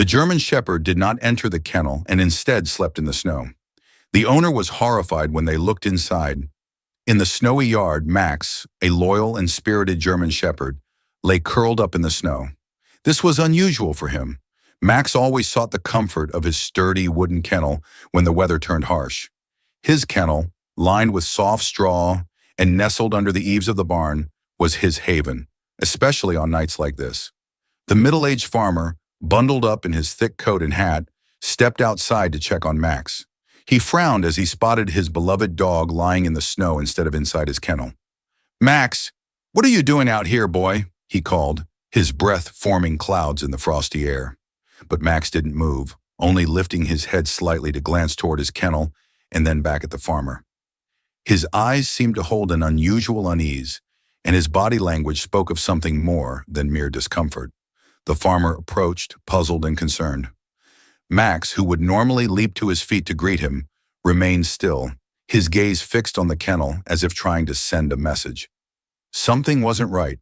German Shepherd did not enter the kennel and instead slept in the snow. The owner was horrified when they looked inside. In the snowy yard, Max, a loyal and spirited German Shepherd, lay curled up in the snow. This was unusual for him. Max always sought the comfort of his sturdy wooden kennel when the weather turned harsh. His kennel, lined with soft straw and nestled under the eaves of the barn, was his haven, especially on nights like this. The middle-aged farmer, bundled up in his thick coat and hat, stepped outside to check on Max. He frowned as he spotted his beloved dog lying in the snow instead of inside his kennel. "Max, what are you doing out here, boy?" he called, his breath forming clouds in the frosty air. But Max didn't move, only lifting his head slightly to glance toward his kennel and then back at the farmer. His eyes seemed to hold an unusual unease, and his body language spoke of something more than mere discomfort. The farmer approached, puzzled and concerned. Max, who would normally leap to his feet to greet him, remained still, his gaze fixed on the kennel as if trying to send a message. Something wasn't right.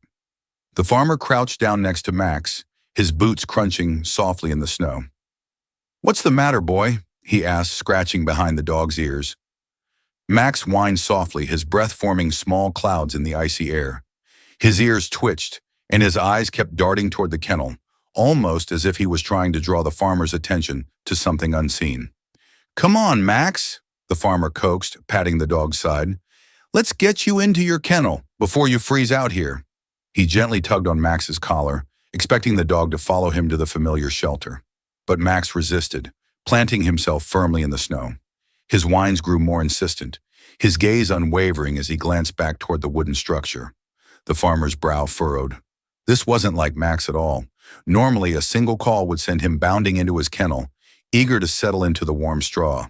The farmer crouched down next to Max, his boots crunching softly in the snow. "What's the matter, boy?" he asked, scratching behind the dog's ears. Max whined softly, his breath forming small clouds in the icy air. His ears twitched, and his eyes kept darting toward the kennel, almost as if he was trying to draw the farmer's attention to something unseen. "Come on, Max," the farmer coaxed, patting the dog's side. "Let's get you into your kennel before you freeze out here." He gently tugged on Max's collar, expecting the dog to follow him to the familiar shelter. But Max resisted, planting himself firmly in the snow. His whines grew more insistent, his gaze unwavering as he glanced back toward the wooden structure. The farmer's brow furrowed. This wasn't like Max at all. Normally, a single call would send him bounding into his kennel, eager to settle into the warm straw.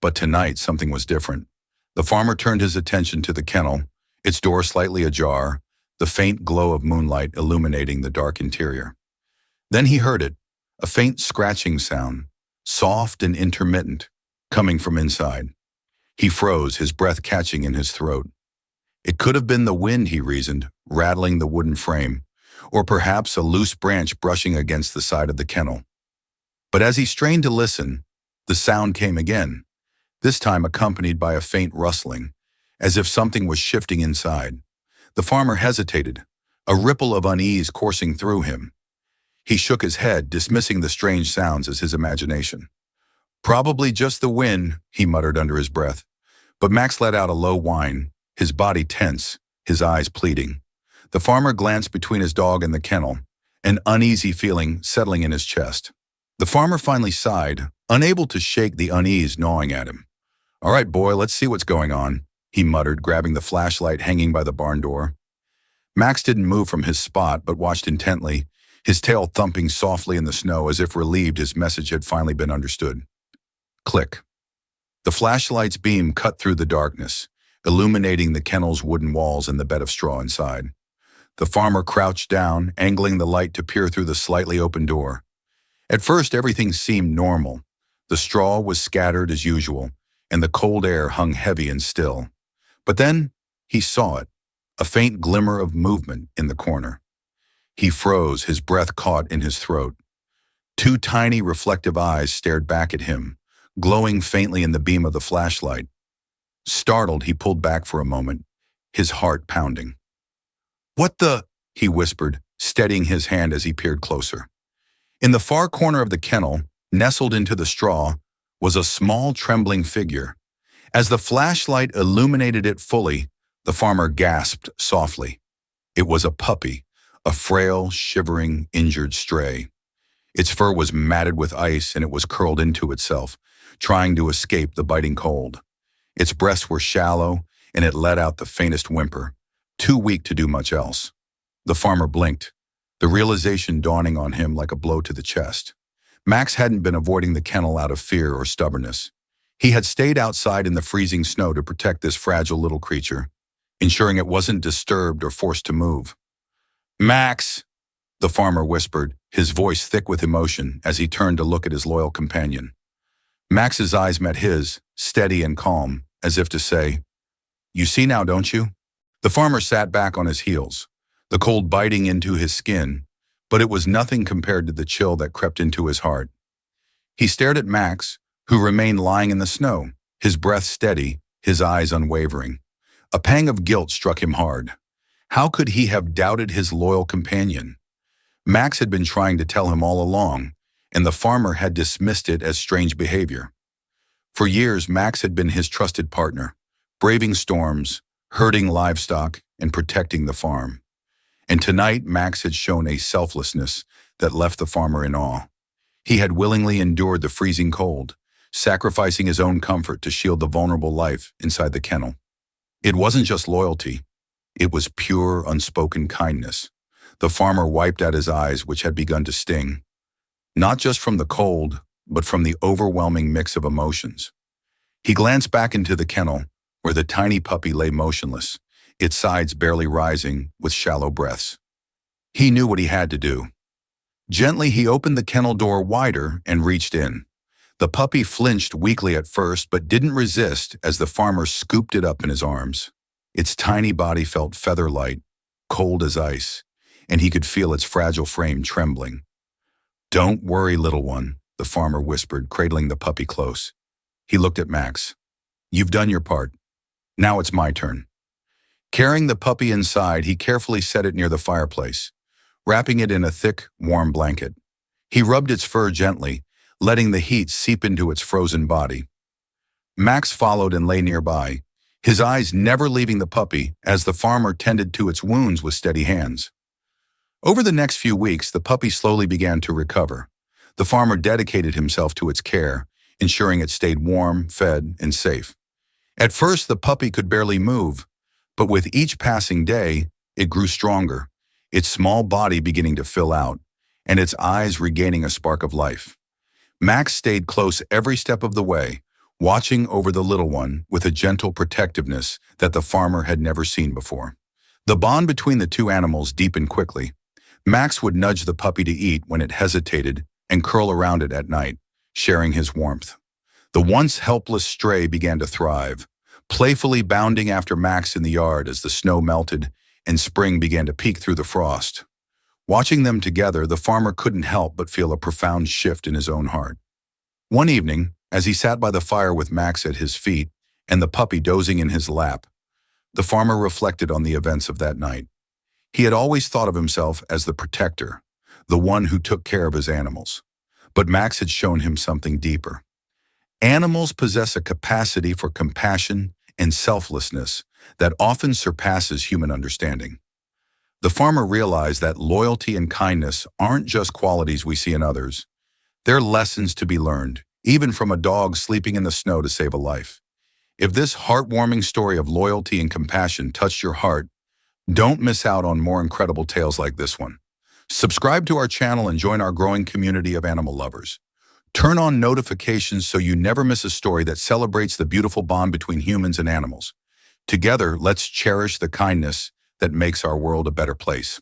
But tonight, something was different. The farmer turned his attention to the kennel, its door slightly ajar, the faint glow of moonlight illuminating the dark interior. Then he heard it, a faint scratching sound, soft and intermittent, coming from inside. He froze, his breath catching in his throat. It could have been the wind, he reasoned, rattling the wooden frame, or perhaps a loose branch brushing against the side of the kennel. But as he strained to listen, the sound came again, this time accompanied by a faint rustling, as if something was shifting inside. The farmer hesitated, a ripple of unease coursing through him. He shook his head, dismissing the strange sounds as his imagination. "Probably just the wind," he muttered under his breath. But Max let out a low whine, his body tense, his eyes pleading. The farmer glanced between his dog and the kennel, an uneasy feeling settling in his chest. The farmer finally sighed, unable to shake the unease gnawing at him. "All right, boy, let's see what's going on," he muttered, grabbing the flashlight hanging by the barn door. Max didn't move from his spot, but watched intently, his tail thumping softly in the snow as if relieved his message had finally been understood. Click. The flashlight's beam cut through the darkness, illuminating the kennel's wooden walls and the bed of straw inside. The farmer crouched down, angling the light to peer through the slightly open door. At first, everything seemed normal. The straw was scattered as usual, and the cold air hung heavy and still. But then, he saw it, a faint glimmer of movement in the corner. He froze, his breath caught in his throat. Two tiny reflective eyes stared back at him, glowing faintly in the beam of the flashlight. Startled, he pulled back for a moment, his heart pounding. "What the?" he whispered, steadying his hand as he peered closer. In the far corner of the kennel, nestled into the straw, was a small trembling figure. As the flashlight illuminated it fully, the farmer gasped softly. It was a puppy, a frail, shivering, injured stray. Its fur was matted with ice and it was curled into itself, trying to escape the biting cold. Its breasts were shallow and it let out the faintest whimper, too weak to do much else. The farmer blinked, the realization dawning on him like a blow to the chest. Max hadn't been avoiding the kennel out of fear or stubbornness. He had stayed outside in the freezing snow to protect this fragile little creature, ensuring it wasn't disturbed or forced to move. "Max," the farmer whispered, his voice thick with emotion as he turned to look at his loyal companion. Max's eyes met his, steady and calm, as if to say, "You see now, don't you?" The farmer sat back on his heels, the cold biting into his skin, but it was nothing compared to the chill that crept into his heart. He stared at Max, who remained lying in the snow, his breath steady, his eyes unwavering. A pang of guilt struck him hard. How could he have doubted his loyal companion? Max had been trying to tell him all along, and the farmer had dismissed it as strange behavior. For years, Max had been his trusted partner, braving storms, herding livestock, and protecting the farm. And tonight, Max had shown a selflessness that left the farmer in awe. He had willingly endured the freezing cold, sacrificing his own comfort to shield the vulnerable life inside the kennel. It wasn't just loyalty. It was pure, unspoken kindness. The farmer wiped out his eyes, which had begun to sting, not just from the cold, but from the overwhelming mix of emotions. He glanced back into the kennel, where the tiny puppy lay motionless, its sides barely rising with shallow breaths. He knew what he had to do. Gently, he opened the kennel door wider and reached in. The puppy flinched weakly at first, but didn't resist as the farmer scooped it up in his arms. Its tiny body felt feather-light, cold as ice, and he could feel its fragile frame trembling. "Don't worry, little one," the farmer whispered, cradling the puppy close. He looked at Max. "You've done your part. Now it's my turn." Carrying the puppy inside, he carefully set it near the fireplace, wrapping it in a thick, warm blanket. He rubbed its fur gently, letting the heat seep into its frozen body. Max followed and lay nearby, his eyes never leaving the puppy as the farmer tended to its wounds with steady hands. Over the next few weeks, the puppy slowly began to recover. The farmer dedicated himself to its care, ensuring it stayed warm, fed, and safe. At first, the puppy could barely move, but with each passing day, it grew stronger, its small body beginning to fill out, and its eyes regaining a spark of life. Max stayed close every step of the way, watching over the little one with a gentle protectiveness that the farmer had never seen before. The bond between the two animals deepened quickly. Max would nudge the puppy to eat when it hesitated and curl around it at night, sharing his warmth. The once helpless stray began to thrive, playfully bounding after Max in the yard as the snow melted and spring began to peek through the frost. Watching them together, the farmer couldn't help but feel a profound shift in his own heart. One evening, as he sat by the fire with Max at his feet and the puppy dozing in his lap, the farmer reflected on the events of that night. He had always thought of himself as the protector, the one who took care of his animals. But Max had shown him something deeper. Animals possess a capacity for compassion and selflessness that often surpasses human understanding. The farmer realized that loyalty and kindness aren't just qualities we see in others. They're lessons to be learned, even from a dog sleeping in the snow to save a life. If this heartwarming story of loyalty and compassion touched your heart, don't miss out on more incredible tales like this one. Subscribe to our channel and join our growing community of animal lovers. Turn on notifications so you never miss a story that celebrates the beautiful bond between humans and animals. Together, let's cherish the kindness that makes our world a better place.